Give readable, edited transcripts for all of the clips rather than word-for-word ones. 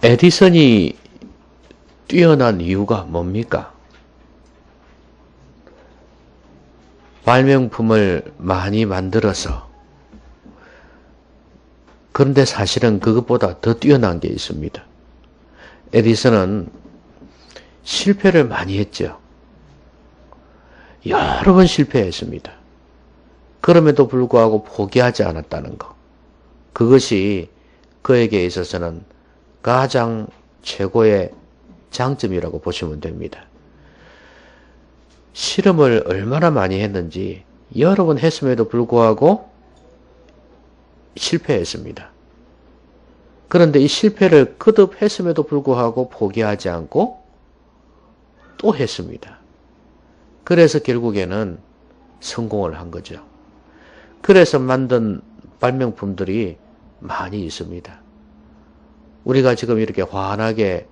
에디슨이 뛰어난 이유가 뭡니까? 발명품을 많이 만들어서. 그런데 사실은 그것보다 더 뛰어난 게 있습니다. 에디슨은 실패를 많이 했죠. 여러 번 실패했습니다. 그럼에도 불구하고 포기하지 않았다는 것. 그것이 그에게 있어서는 가장 최고의 장점이라고 보시면 됩니다. 실험을 얼마나 많이 했는지 여러 번 했음에도 불구하고 실패했습니다. 그런데 이 실패를 거듭 했음에도 불구하고 포기하지 않고 또 했습니다. 그래서 결국에는 성공을 한 거죠. 그래서 만든 발명품들이 많이 있습니다. 우리가 지금 이렇게 환하게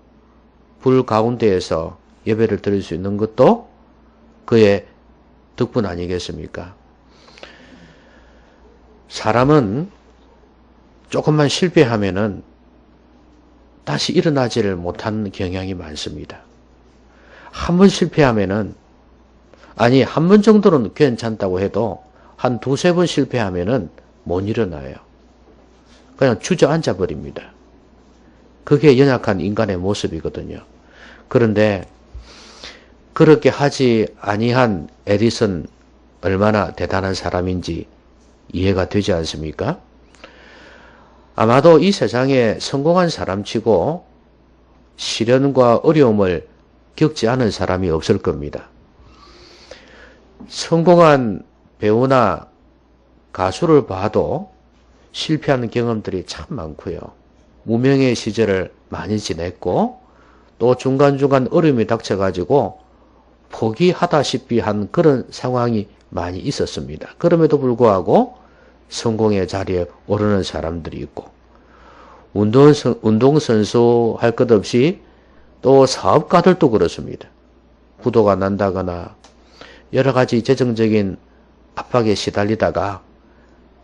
불 가운데에서 예배를 드릴 수 있는 것도 그의 덕분 아니겠습니까? 사람은 조금만 실패하면은 다시 일어나지를 못하는 경향이 많습니다. 한 번 실패하면은, 아니, 한 번 정도는 괜찮다고 해도 한 두세 번 실패하면은 못 일어나요. 그냥 주저앉아 버립니다. 그게 연약한 인간의 모습이거든요. 그런데 그렇게 하지 아니한 에디슨 얼마나 대단한 사람인지 이해가 되지 않습니까? 아마도 이 세상에 성공한 사람치고 시련과 어려움을 겪지 않은 사람이 없을 겁니다. 성공한 배우나 가수를 봐도 실패하는 경험들이 참 많고요. 무명의 시절을 많이 지냈고 또 중간중간 어려움이 닥쳐가지고 포기하다시피 한 그런 상황이 많이 있었습니다. 그럼에도 불구하고 성공의 자리에 오르는 사람들이 있고 운동선수 할 것 없이 또 사업가들도 그렇습니다. 부도가 난다거나 여러 가지 재정적인 압박에 시달리다가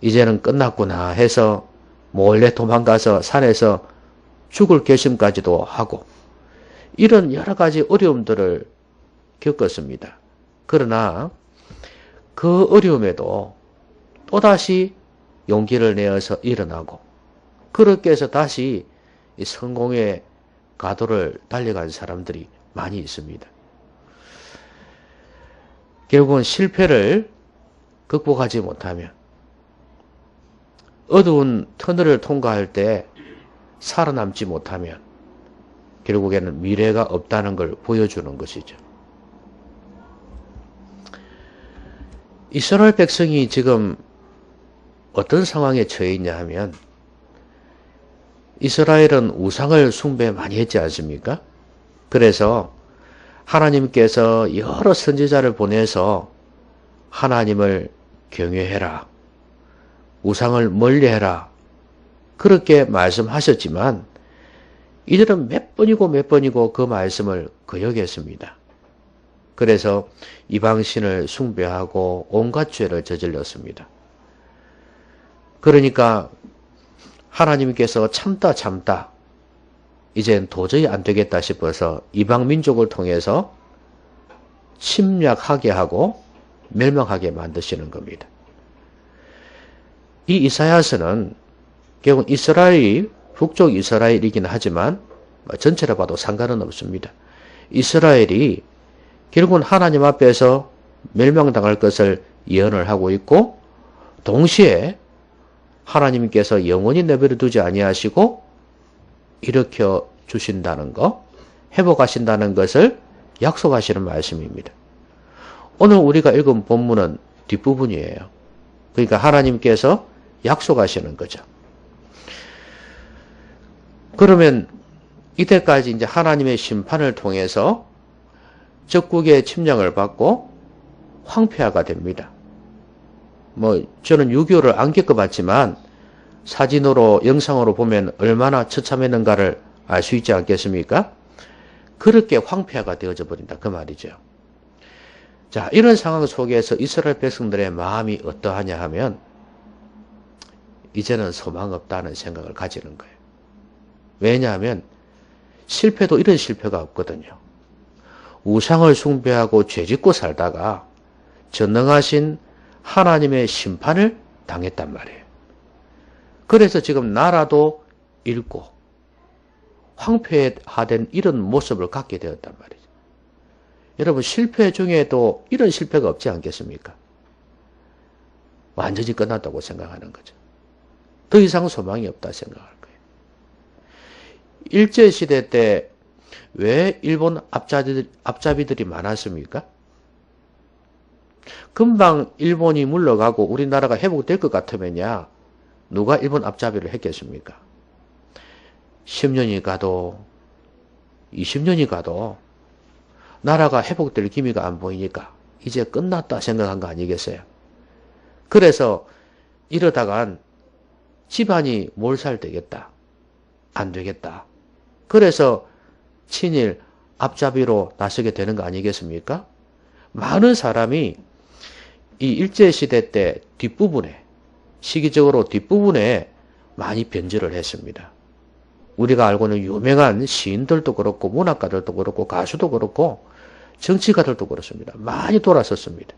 이제는 끝났구나 해서 몰래 도망가서 산에서 죽을 결심까지도 하고 이런 여러 가지 어려움들을 겪었습니다. 그러나 그 어려움에도 또다시 용기를 내어서 일어나고 그렇게 해서 다시 성공의 가도를 달려간 사람들이 많이 있습니다. 결국은 실패를 극복하지 못하면 어두운 터널을 통과할 때 살아남지 못하면 결국에는 미래가 없다는 걸 보여주는 것이죠. 이스라엘 백성이 지금 어떤 상황에 처해 있냐 하면 이스라엘은 우상을 숭배 많이 했지 않습니까? 그래서 하나님께서 여러 선지자를 보내서 하나님을 경외해라. 우상을 멀리해라. 그렇게 말씀하셨지만 이들은 몇 번이고 그 말씀을 거역했습니다. 그래서 이방신을 숭배하고 온갖 죄를 저질렀습니다. 그러니까 하나님께서 참다 이젠 도저히 안 되겠다 싶어서 이방 민족을 통해서 침략하게 하고 멸망하게 만드시는 겁니다. 이 이사야서는 결국 이스라엘이 북쪽 이스라엘이긴 하지만 전체로 봐도 상관은 없습니다. 이스라엘이 결국은 하나님 앞에서 멸망당할 것을 예언을 하고 있고 동시에 하나님께서 영원히 내버려 두지 아니하시고 일으켜 주신다는 것, 회복하신다는 것을 약속하시는 말씀입니다. 오늘 우리가 읽은 본문은 뒷부분이에요. 그러니까 하나님께서 약속하시는 거죠. 그러면 이때까지 이제 하나님의 심판을 통해서 적국의 침략을 받고 황폐화가 됩니다. 저는 6.25를 안 겪어봤지만 사진으로 영상으로 보면 얼마나 처참했는가를 알 수 있지 않겠습니까? 그렇게 황폐화가 되어져 버린다 그 말이죠. 자, 이런 상황 속에서 이스라엘 백성들의 마음이 어떠하냐 하면 이제는 소망 없다는 생각을 가지는 거예요. 왜냐하면 실패도 이런 실패가 없거든요. 우상을 숭배하고 죄짓고 살다가 전능하신 하나님의 심판을 당했단 말이에요. 그래서 지금 나라도 잃고 황폐화된 이런 모습을 갖게 되었단 말이죠. 여러분, 실패 중에도 이런 실패가 없지 않겠습니까? 완전히 끝났다고 생각하는 거죠. 더 이상 소망이 없다 생각할 거예요. 일제시대 때 왜 일본 앞잡이들이 많았습니까? 금방 일본이 물러가고 우리나라가 회복될 것 같으면야 누가 일본 앞잡이를 했겠습니까? 10년이 가도 20년이 가도 나라가 회복될 기미가 안 보이니까 이제 끝났다 생각한 거 아니겠어요? 그래서 이러다간 집안이 몰살 되겠다. 안 되겠다. 그래서 친일 앞잡이로 나서게 되는 거 아니겠습니까? 많은 사람이 이 일제시대 때 뒷부분에, 시기적으로 뒷부분에 많이 변절을 했습니다. 우리가 알고 있는 유명한 시인들도 그렇고 문학가들도 그렇고 가수도 그렇고 정치가들도 그렇습니다. 많이 돌아섰습니다.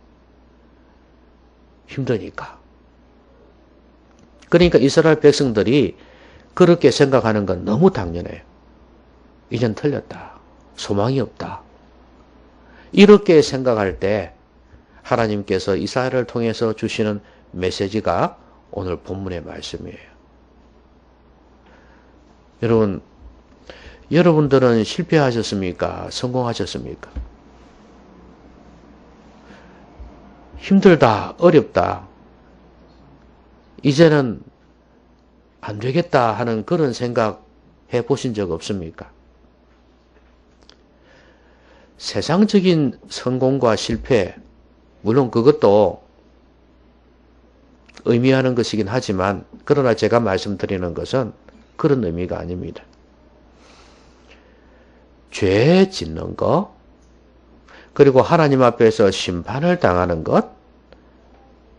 힘드니까. 그러니까 이스라엘 백성들이 그렇게 생각하는 건 너무 당연해요. 이젠 틀렸다. 소망이 없다. 이렇게 생각할 때 하나님께서 이사야를 통해서 주시는 메시지가 오늘 본문의 말씀이에요. 여러분들은 실패하셨습니까? 성공하셨습니까? 힘들다, 어렵다. 이제는 안 되겠다 하는 그런 생각 해보신 적 없습니까? 세상적인 성공과 실패, 물론 그것도 의미하는 것이긴 하지만, 그러나 제가 말씀드리는 것은 그런 의미가 아닙니다. 죄 짓는 것, 그리고 하나님 앞에서 심판을 당하는 것,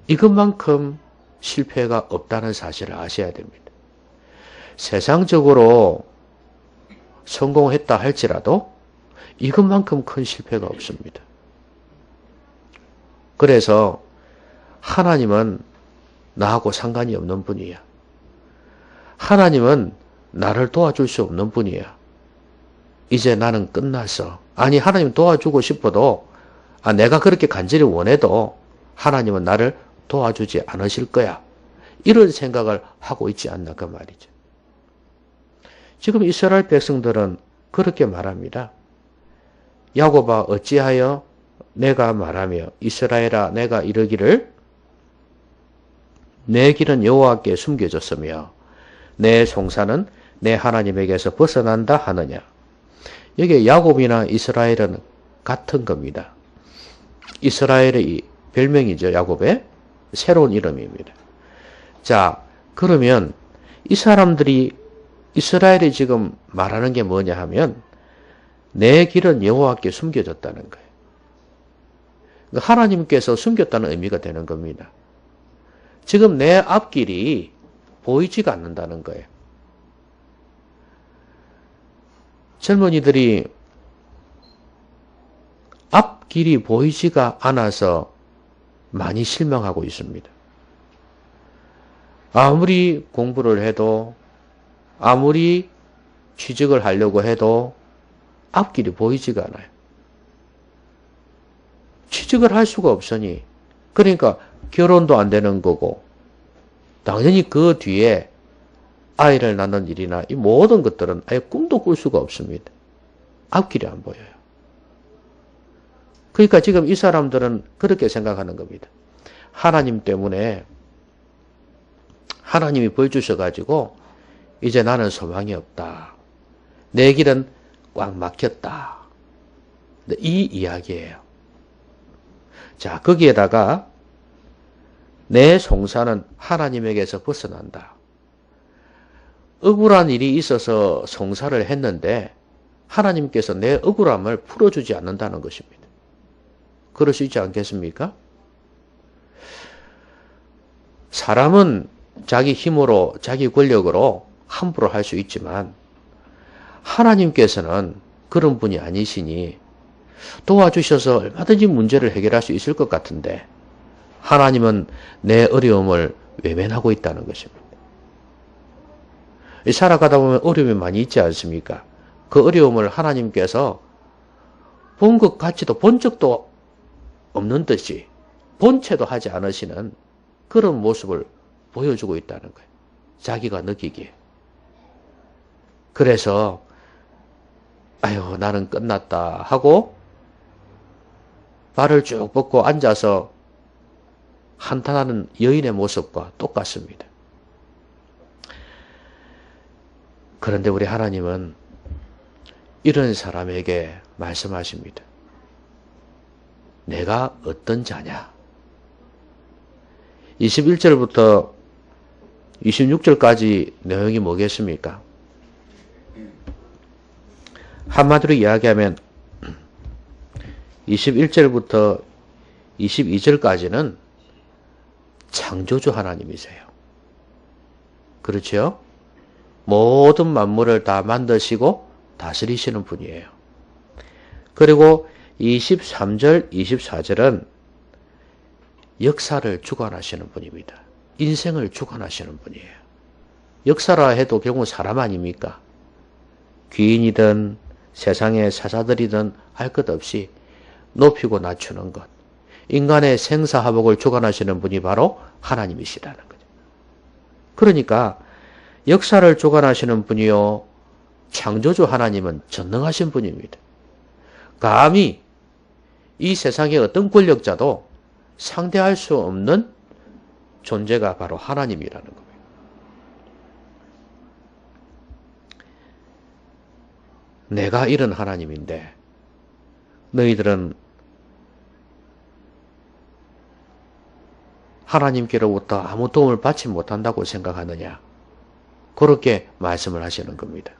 이것만큼 실패가 없다는 사실을 아셔야 됩니다. 세상적으로 성공했다 할지라도 이것만큼 큰 실패가 없습니다. 그래서 하나님은 나하고 상관이 없는 분이야. 하나님은 나를 도와줄 수 없는 분이야. 이제 나는 끝났어. 아니, 하나님 도와주고 싶어도, 내가 그렇게 간절히 원해도 하나님은 나를 도와주지 않으실 거야. 이런 생각을 하고 있지 않나 그 말이죠. 지금 이스라엘 백성들은 그렇게 말합니다. 야곱아, 어찌하여 내가 말하며 이스라엘아, 내가 이르기를 내 길은 여호와께 숨겨졌으며 내 송사는 내 하나님에게서 벗어난다 하느냐. 여기 야곱이나 이스라엘은 같은 겁니다. 이스라엘의 별명이죠. 야곱의 새로운 이름입니다. 자, 그러면 이 사람들이, 이스라엘이 지금 말하는 게 뭐냐 하면 내 길은 여호와께 숨겨졌다는 거예요. 하나님께서 숨겼다는 의미가 되는 겁니다. 지금 내 앞길이 보이지가 않는다는 거예요. 젊은이들이 앞길이 보이지가 않아서 많이 실망하고 있습니다. 아무리 공부를 해도, 아무리 취직을 하려고 해도 앞길이 보이지가 않아요. 취직을 할 수가 없으니, 그러니까 결혼도 안 되는 거고, 당연히 그 뒤에 아이를 낳는 일이나 이 모든 것들은 아예 꿈도 꿀 수가 없습니다. 앞길이 안 보여요. 그러니까 지금 이 사람들은 그렇게 생각하는 겁니다. 하나님 때문에 하나님이 벌 주셔가지고 이제 나는 소망이 없다. 내 길은 꽉 막혔다. 이 이야기예요. 자, 거기에다가 내 송사는 하나님에게서 벗어난다. 억울한 일이 있어서 송사를 했는데 하나님께서 내 억울함을 풀어주지 않는다는 것입니다. 그럴 수 있지 않겠습니까? 사람은 자기 힘으로, 자기 권력으로 함부로 할 수 있지만 하나님께서는 그런 분이 아니시니 도와주셔서 얼마든지 문제를 해결할 수 있을 것 같은데 하나님은 내 어려움을 외면하고 있다는 것입니다. 살아가다 보면 어려움이 많이 있지 않습니까? 그 어려움을 하나님께서 본 것 같지도 본 적도 없는 듯이 본체도 하지 않으시는 그런 모습을 보여주고 있다는 거예요. 자기가 느끼기에. 그래서 아유 나는 끝났다 하고 발을 쭉 뻗고 앉아서 한탄하는 여인의 모습과 똑같습니다. 그런데 우리 하나님은 이런 사람에게 말씀하십니다. 내가 어떤 자냐? 21절부터 26절까지 내용이 뭐겠습니까? 한마디로 이야기하면 21절부터 22절까지는 창조주 하나님이세요. 그렇죠? 모든 만물을 다 만드시고 다스리시는 분이에요. 그리고 23절, 24절은 역사를 주관하시는 분입니다. 인생을 주관하시는 분이에요. 역사라 해도 결국 사람 아닙니까? 귀인이든 세상의 사자들이든 할 것 없이 높이고 낮추는 것. 인간의 생사화복을 주관하시는 분이 바로 하나님이시라는 거죠. 그러니까 역사를 주관하시는 분이요. 창조주 하나님은 전능하신 분입니다. 감히 이 세상의 어떤 권력자도 상대할 수 없는 존재가 바로 하나님이라는 겁니다. 내가 이런 하나님인데 너희들은 하나님께로부터 아무 도움을 받지 못한다고 생각하느냐? 그렇게 말씀을 하시는 겁니다.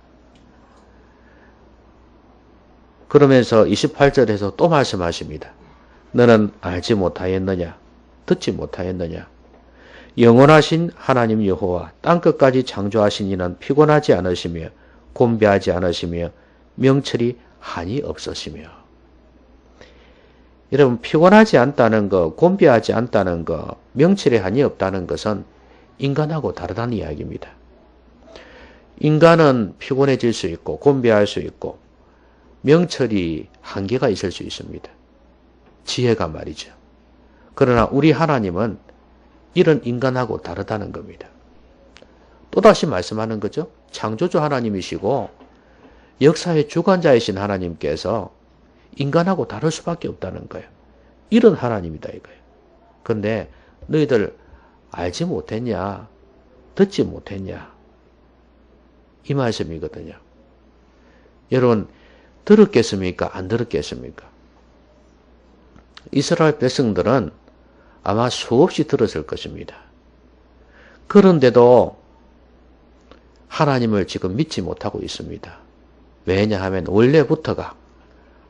그러면서 28절에서 또 말씀하십니다. 너는 알지 못하였느냐? 듣지 못하였느냐? 영원하신 하나님 여호와 땅끝까지 창조하신 이는 피곤하지 않으시며 곤배하지 않으시며 명철이 한이 없으시며. 여러분 피곤하지 않다는 것, 곤배하지 않다는 것, 명철에 한이 없다는 것은 인간하고 다르다는 이야기입니다. 인간은 피곤해질 수 있고 곤배할 수 있고 명철이 한계가 있을 수 있습니다. 지혜가 말이죠. 그러나 우리 하나님은 이런 인간하고 다르다는 겁니다. 또다시 말씀하는 거죠. 창조주 하나님이시고 역사의 주관자이신 하나님께서 인간하고 다를 수밖에 없다는 거예요. 이런 하나님이다 이거예요. 그런데 너희들 알지 못했냐? 듣지 못했냐? 이 말씀이거든요. 여러분 들었겠습니까? 안 들었겠습니까? 이스라엘 백성들은 아마 수없이 들었을 것입니다. 그런데도 하나님을 지금 믿지 못하고 있습니다. 왜냐하면 원래부터가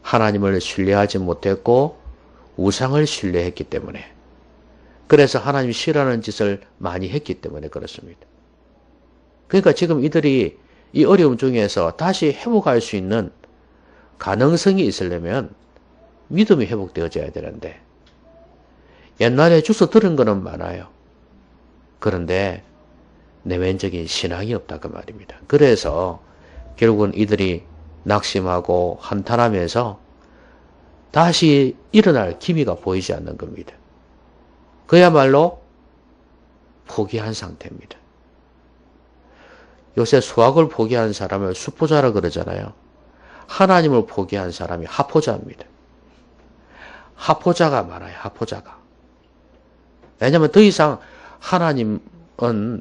하나님을 신뢰하지 못했고 우상을 신뢰했기 때문에, 그래서 하나님이 싫어하는 짓을 많이 했기 때문에 그렇습니다. 그러니까 지금 이들이 이 어려움 중에서 다시 회복할 수 있는 가능성이 있으려면 믿음이 회복되어져야 되는데, 옛날에 주워 들은 거는 많아요. 그런데 내면적인 신앙이 없다 그 말입니다. 그래서 결국은 이들이 낙심하고 한탄하면서 다시 일어날 기미가 보이지 않는 겁니다. 그야말로 포기한 상태입니다. 요새 수학을 포기한 사람을 수포자라 그러잖아요. 하나님을 포기한 사람이 하포자입니다. 하포자가 많아요. 하포자가. 왜냐하면 더 이상 하나님은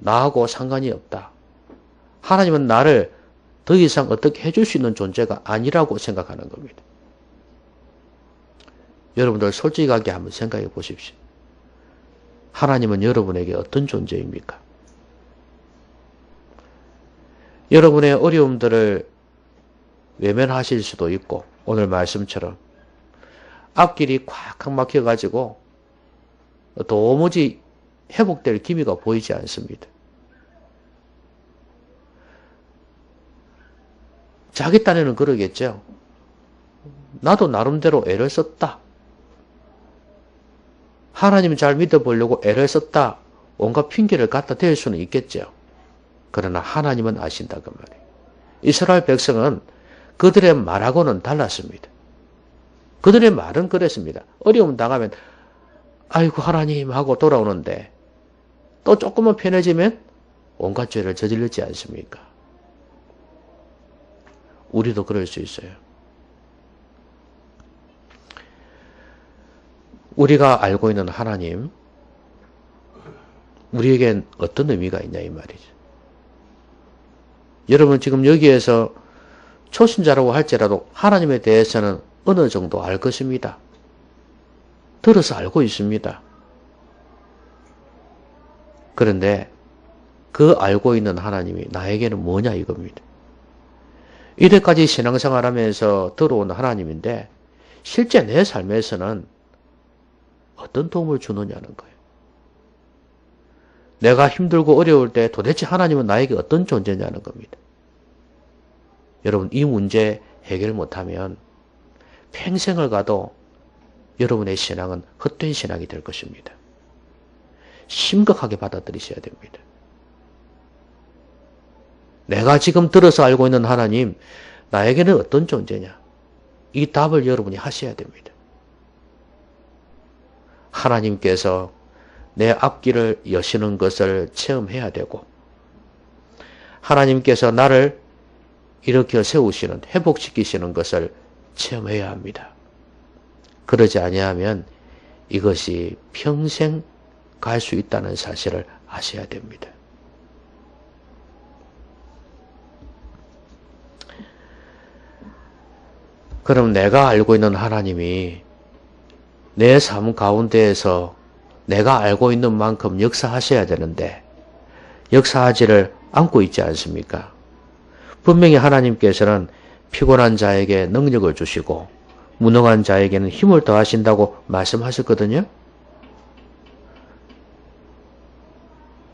나하고 상관이 없다. 하나님은 나를 더 이상 어떻게 해줄 수 있는 존재가 아니라고 생각하는 겁니다. 여러분들 솔직하게 한번 생각해 보십시오. 하나님은 여러분에게 어떤 존재입니까? 여러분의 어려움들을 외면하실 수도 있고, 오늘 말씀처럼 앞길이 꽉 막혀가지고 도무지 회복될 기미가 보이지 않습니다. 자기 딴에는 그러겠죠. 나도 나름대로 애를 썼다. 하나님 잘 믿어보려고 애를 썼다. 온갖 핑계를 갖다 댈 수는 있겠죠. 그러나 하나님은 아신다 그 말이에요. 이스라엘 백성은 그들의 말하고는 달랐습니다. 그들의 말은 그랬습니다. 어려움 당하면 아이고 하나님 하고 돌아오는데 또 조금만 편해지면 온갖 죄를 저질렀지 않습니까? 우리도 그럴 수 있어요. 우리가 알고 있는 하나님, 우리에겐 어떤 의미가 있냐 이 말이죠. 여러분 지금 여기에서 초신자라고 할지라도 하나님에 대해서는 어느 정도 알 것입니다. 들어서 알고 있습니다. 그런데 그 알고 있는 하나님이 나에게는 뭐냐 이겁니다. 이때까지 신앙생활하면서 들어온 하나님인데 실제 내 삶에서는 어떤 도움을 주느냐는 거예요. 내가 힘들고 어려울 때 도대체 하나님은 나에게 어떤 존재냐는 겁니다. 여러분 이 문제 해결 못하면 평생을 가도 여러분의 신앙은 헛된 신앙이 될 것입니다. 심각하게 받아들이셔야 됩니다. 내가 지금 들어서 알고 있는 하나님, 나에게는 어떤 존재냐? 이 답을 여러분이 하셔야 됩니다. 하나님께서 내 앞길을 여시는 것을 체험해야 되고 하나님께서 나를 일으켜 세우시는, 회복시키시는 것을 체험해야 합니다. 그러지 아니하면 이것이 평생 갈 수 있다는 사실을 아셔야 됩니다. 그럼 내가 알고 있는 하나님이 내 삶 가운데에서 내가 알고 있는 만큼 역사하셔야 되는데 역사하지를 않고 있지 않습니까? 분명히 하나님께서는 피곤한 자에게 능력을 주시고 무능한 자에게는 힘을 더하신다고 말씀하셨거든요.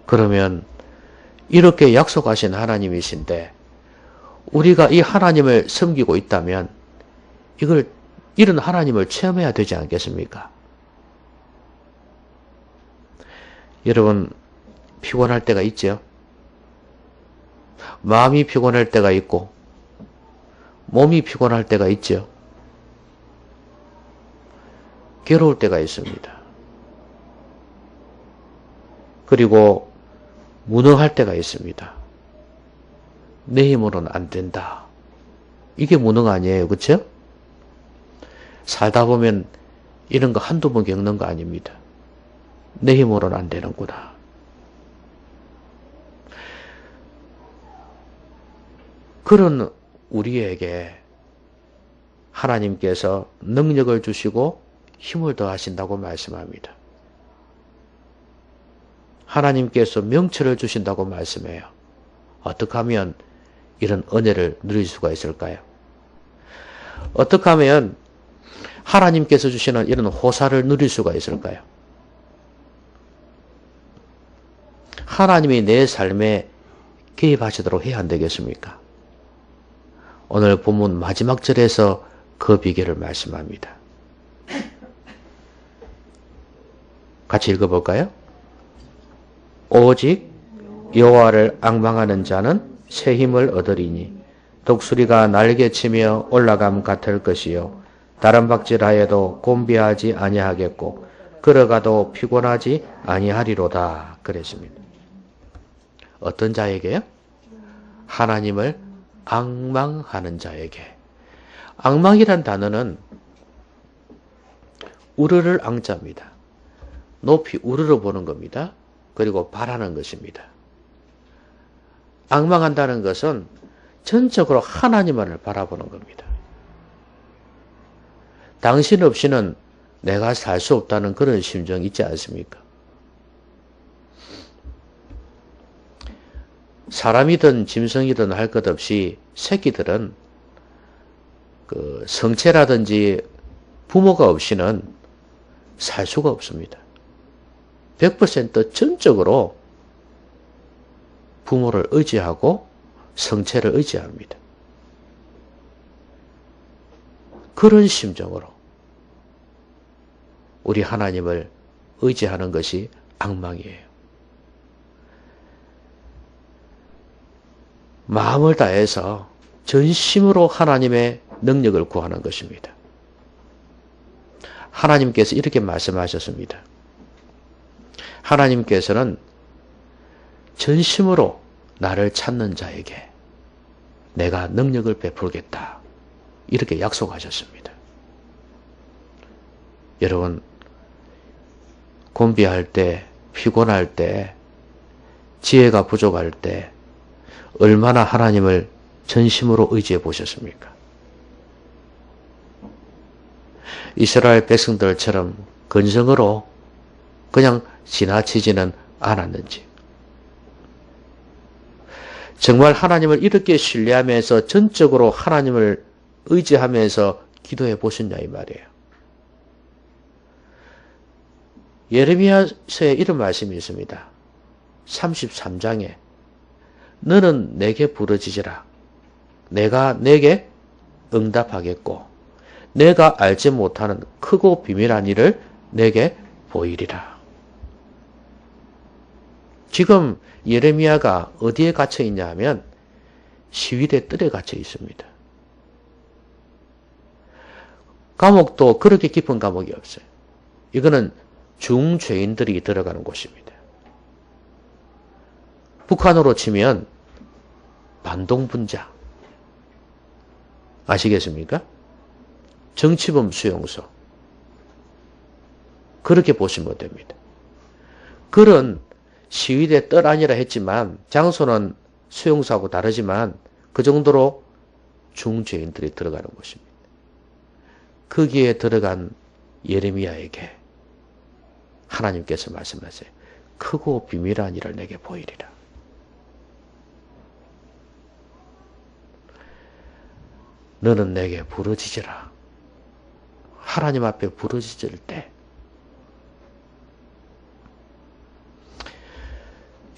그러면 이렇게 약속하신 하나님이신데 우리가 이 하나님을 섬기고 있다면 이런 하나님을 체험해야 되지 않겠습니까? 여러분 피곤할 때가 있죠. 마음이 피곤할 때가 있고 몸이 피곤할 때가 있죠. 괴로울 때가 있습니다. 그리고 무능할 때가 있습니다. 내 힘으로는 안 된다. 이게 무능 아니에요. 그렇죠? 살다 보면 이런 거 한두 번 겪는 거 아닙니다. 내 힘으로는 안 되는구나. 그런 우리에게 하나님께서 능력을 주시고 힘을 더하신다고 말씀합니다. 하나님께서 명철을 주신다고 말씀해요. 어떻게 하면 이런 은혜를 누릴 수가 있을까요? 어떻게 하면 하나님께서 주시는 이런 호사를 누릴 수가 있을까요? 하나님이 내 삶에 개입하시도록 해야 안 되겠습니까? 오늘 본문 마지막 절에서 그 비결을 말씀합니다. 같이 읽어볼까요? 오직 여호와를 앙망하는 자는 새 힘을 얻으리니 독수리가 날개치며 올라감 같을 것이요 다른 박질하여도 곤비하지 아니하겠고 걸어가도 피곤하지 아니하리로다 그랬습니다. 어떤 자에게요? 하나님을 앙망하는 자에게. 앙망이란 단어는 우르를 앙자입니다. 높이 우르르 보는 겁니다. 그리고 바라는 것입니다. 앙망한다는 것은 전적으로 하나님만을 바라보는 겁니다. 당신 없이는 내가 살 수 없다는 그런 심정이 있지 않습니까? 사람이든 짐승이든 할 것 없이 새끼들은 그 성체라든지 부모가 없이는 살 수가 없습니다. 100% 전적으로 부모를 의지하고 성체를 의지합니다. 그런 심정으로 우리 하나님을 의지하는 것이 앙망이에요. 마음을 다해서 전심으로 하나님의 능력을 구하는 것입니다. 하나님께서 이렇게 말씀하셨습니다. 하나님께서는 전심으로 나를 찾는 자에게 내가 능력을 베풀겠다. 이렇게 약속하셨습니다. 여러분, 곤비할 때, 피곤할 때, 지혜가 부족할 때 얼마나 하나님을 전심으로 의지해 보셨습니까? 이스라엘 백성들처럼 근성으로 그냥 지나치지는 않았는지, 정말 하나님을 이렇게 신뢰하면서 전적으로 하나님을 의지하면서 기도해 보셨냐 이 말이에요. 예레미야서에 이런 말씀이 있습니다. 33장에 너는 내게 부르짖으라. 내가 내게 응답하겠고 내가 알지 못하는 크고 비밀한 일을 내게 보이리라. 지금 예레미야가 어디에 갇혀 있냐 하면 시위대 뜰에 갇혀 있습니다. 감옥도 그렇게 깊은 감옥이 없어요. 이거는 중죄인들이 들어가는 곳입니다. 북한으로 치면 반동분자 아시겠습니까? 정치범 수용소 그렇게 보시면 됩니다. 그런 시위대 뜰 아니라 했지만 장소는 수용소하고 다르지만 그 정도로 중죄인들이 들어가는 곳입니다. 거기에 들어간 예레미야에게 하나님께서 말씀하세요. 크고 비밀한 일을 내게 보이리라. 너는 내게 부르짖으라. 하나님 앞에 부르짖을 때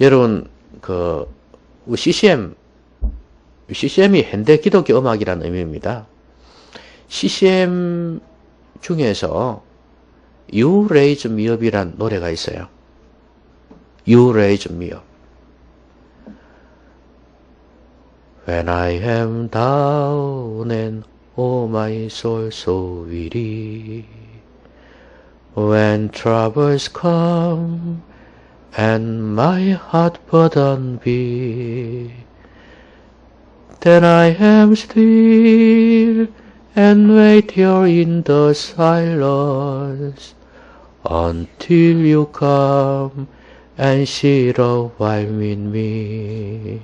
여러분 CCM이 현대 기독교 음악이라는 의미입니다. CCM 중에서 You Raise Me Up이란 노래가 있어요. You Raise Me Up. When I am down and oh my soul so weary, when troubles come and my heart burden be, then I am still and wait here in the silence until you come and sit a while with me.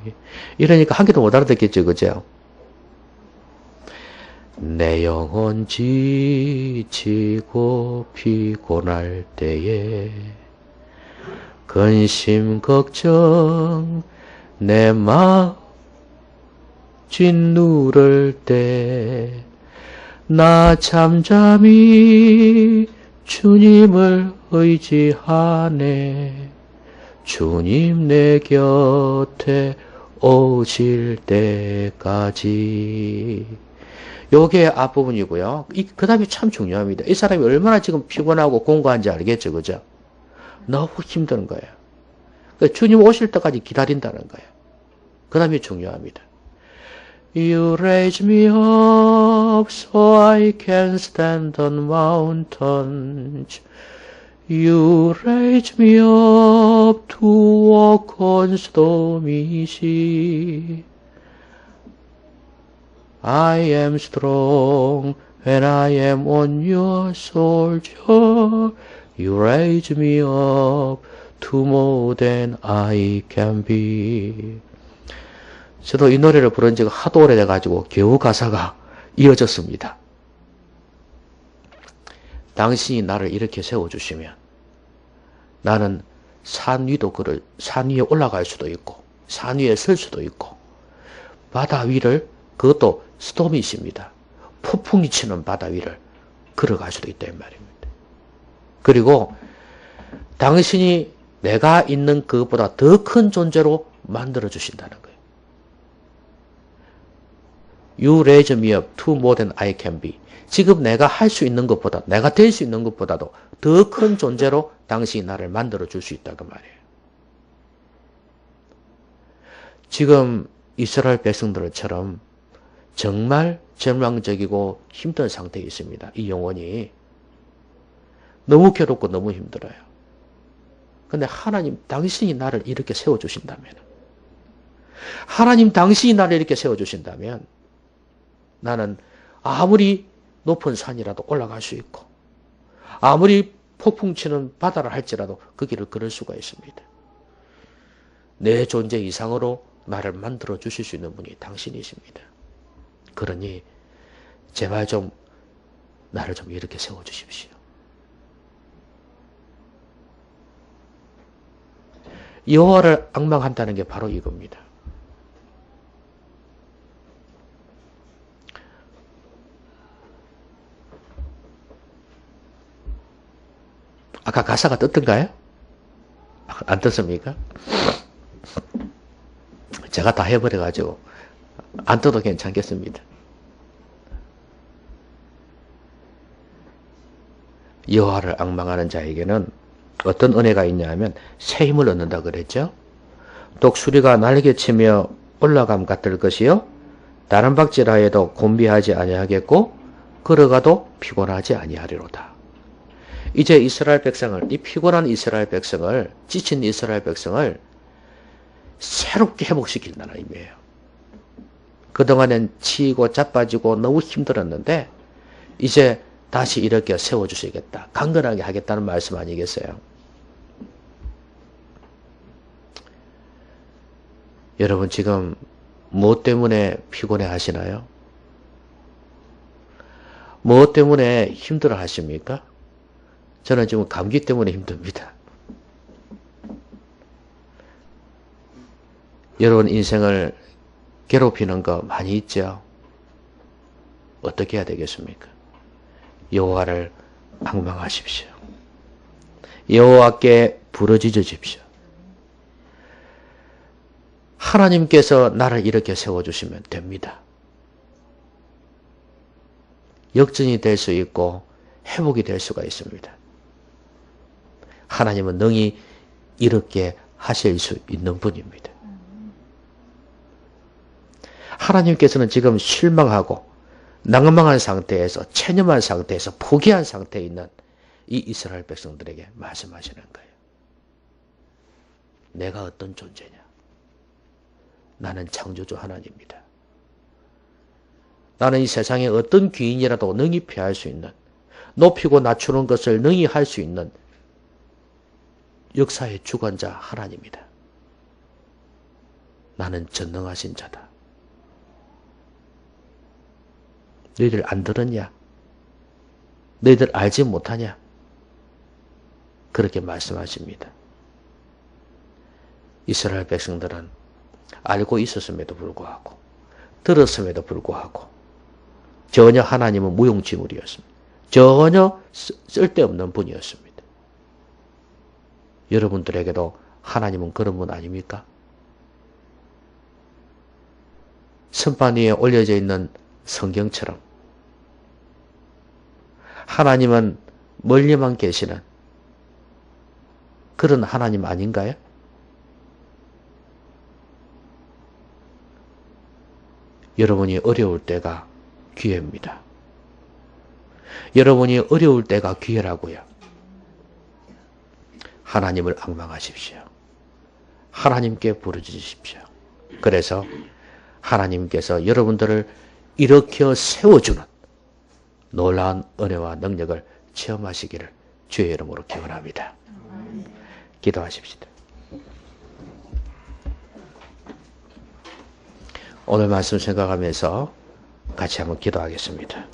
이러니까 한 개도 못 알아듣겠죠, 그죠? 내 영혼 지치고 피곤할 때에 근심 걱정 내 마음 짓누를 때 나 잠잠히 주님을 의지하네. 주님 내 곁에 오실 때까지. 요게 앞부분이고요. 그 다음이 참 중요합니다. 이 사람이 얼마나 지금 피곤하고 공고한지 알겠죠, 그죠? 너무 힘든 거예요. 그러니까 주님 오실 때까지 기다린다는 거예요. 그 다음이 중요합니다. You raise me up so I can stand on mountains. You raise me up to walk on stormy sea. I am strong when I am on your shoulder. You raise me up to more than I can be. 저도 이 노래를 부른 지가 하도 오래돼가지고 겨우 가사가 이어졌습니다. 당신이 나를 이렇게 세워주시면 나는 산 위에 올라갈 수도 있고 산 위에 설 수도 있고 바다 위를, 그것도 스토미십니다. 폭풍이 치는 바다 위를 걸어갈 수도 있다 이 말입니다. 그리고 당신이 내가 있는 그것보다 더 큰 존재로 만들어 주신다는 거예요. You raise me up to more than I can be. 지금 내가 할 수 있는 것보다, 내가 될 수 있는 것보다도 더 큰 존재로 당신이 나를 만들어 줄 수 있다 그 말이에요. 지금 이스라엘 백성들처럼 정말 절망적이고 힘든 상태에 있습니다. 이 영혼이 너무 괴롭고 너무 힘들어요. 근데 하나님 당신이 나를 이렇게 세워주신다면, 하나님 당신이 나를 이렇게 세워주신다면 나는 아무리 높은 산이라도 올라갈 수 있고 아무리 폭풍 치는 바다를 할지라도 그 길을 걸을 수가 있습니다. 내 존재 이상으로 나를 만들어 주실 수 있는 분이 당신이십니다. 그러니 제발 좀 나를 좀 이렇게 세워주십시오. 여호와를 앙망한다는 게 바로 이겁니다. 아까 가사가 떴던가요? 안 떴습니까? 제가 다 해버려가지고 안 떠도 괜찮겠습니다. 여호와를 앙망하는 자에게는 어떤 은혜가 있냐 하면 새 힘을 얻는다 그랬죠. 독수리가 날개치며 올라감 같을 것이요 다른 박질하여도 곤비하지 아니하겠고 걸어가도 피곤하지 아니하리로다. 이제 이스라엘 백성을, 이 피곤한 이스라엘 백성을, 지친 이스라엘 백성을 새롭게 회복시킨다는 의미예요. 그동안엔 치이고 자빠지고 너무 힘들었는데 이제 다시 이렇게 세워주시겠다. 강건하게 하겠다는 말씀 아니겠어요? 여러분 지금 무엇 때문에 피곤해 하시나요? 무엇 때문에 힘들어 하십니까? 저는 지금 감기 때문에 힘듭니다. 여러분 인생을 괴롭히는 거 많이 있죠? 어떻게 해야 되겠습니까? 여호와를 앙망하십시오. 여호와께 부르짖으십시오. 하나님께서 나를 이렇게 세워주시면 됩니다. 역전이 될 수 있고 회복이 될 수가 있습니다. 하나님은 능히 이렇게 하실 수 있는 분입니다. 하나님께서는 지금 실망하고 낭망한 상태에서 체념한 상태에서 포기한 상태에 있는 이 이스라엘 백성들에게 말씀하시는 거예요. 내가 어떤 존재냐? 나는 창조주 하나님입니다. 나는 이 세상에 어떤 귀인이라도 능히 피할 수 있는, 높이고 낮추는 것을 능히 할 수 있는 역사의 주관자 하나님이다. 나는 전능하신 자다. 너희들 안 들었냐? 너희들 알지 못하냐? 그렇게 말씀하십니다. 이스라엘 백성들은 알고 있었음에도 불구하고 들었음에도 불구하고 전혀 하나님은 무용지물이었습니다. 전혀 쓸데없는 분이었습니다. 여러분들에게도 하나님은 그런 분 아닙니까? 선반 위에 올려져 있는 성경처럼 하나님은 멀리만 계시는 그런 하나님 아닌가요? 여러분이 어려울 때가 기회입니다. 여러분이 어려울 때가 기회라고요. 하나님을 앙망하십시오. 하나님께 부르짖으십시오. 그래서 하나님께서 여러분들을 일으켜 세워주는 놀라운 은혜와 능력을 체험하시기를 주의 이름으로 기원합니다. 기도하십시다. 오늘 말씀 생각하면서 같이 한번 기도하겠습니다.